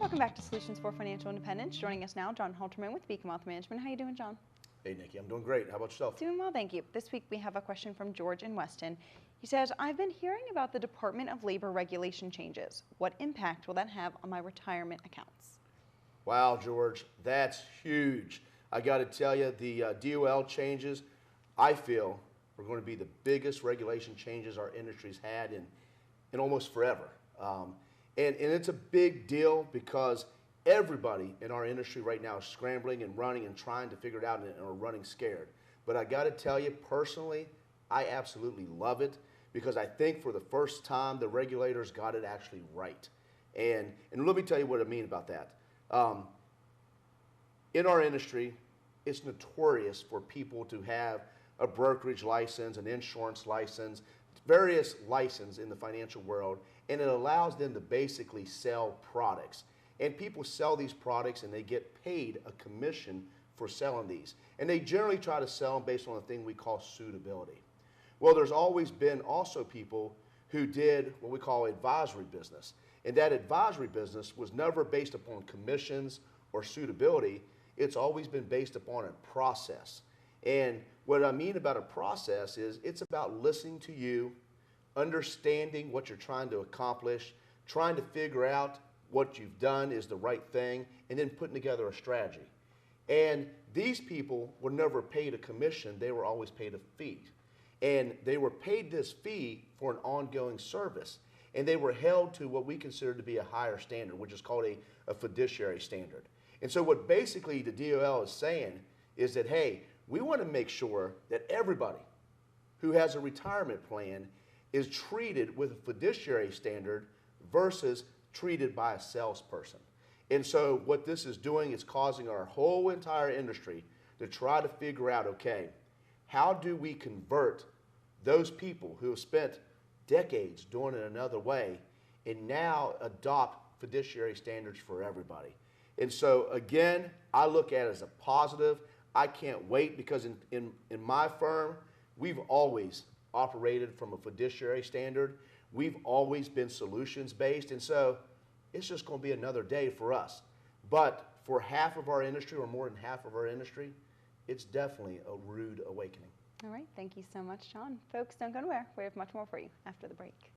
Welcome back to Solutions for Financial Independence. Joining us now, John Halterman with Beacon Wealth Management. How you doing, John? Hey, Nikki, I'm doing great. How about yourself? Doing well, thank you. This week we have a question from George in Weston. He says, I've been hearing about the Department of Labor regulation changes. What impact will that have on my retirement accounts? Wow, George, that's huge. I got to tell you, the DOL changes, I feel, are going to be the biggest regulation changes our industry's had in almost forever. And it's a big deal because everybody in our industry right now is scrambling and running and trying to figure it out and are running scared. But I got to tell you, personally, I absolutely love it because I think for the first time the regulators got it actually right. And let me tell you what I mean about that. In our industry, it's notorious for people to have a brokerage license, an insurance license, various licenses in the financial world, and it allows them to basically sell products. And people sell these products and they get paid a commission for selling these. And they generally try to sell them based on a thing we call suitability. Well, there's always been also people who did what we call advisory business. And that advisory business was never based upon commissions or suitability. It's always been based upon a process. And what I mean about a process is it's about listening to you, understanding what you're trying to accomplish, trying to figure out what you've done is the right thing, and then putting together a strategy. And these people were never paid a commission, they were always paid a fee. And they were paid this fee for an ongoing service. And they were held to what we consider to be a higher standard, which is called a fiduciary standard. And so what basically the DOL is saying is that, hey, we want to make sure that everybody who has a retirement plan is treated with a fiduciary standard versus treated by a salesperson. And so what this is doing is causing our whole entire industry to try to figure out, okay, how do we convert those people who have spent decades doing it another way and now adopt fiduciary standards for everybody? And so again, I look at it as a positive. I can't wait because in my firm, we've always operated from a fiduciary standard. We've always been solutions-based, and so it's just going to be another day for us. But for half of our industry, or more than half of our industry, it's definitely a rude awakening. All right, thank you so much, John. Folks, don't go anywhere. We have much more for you after the break.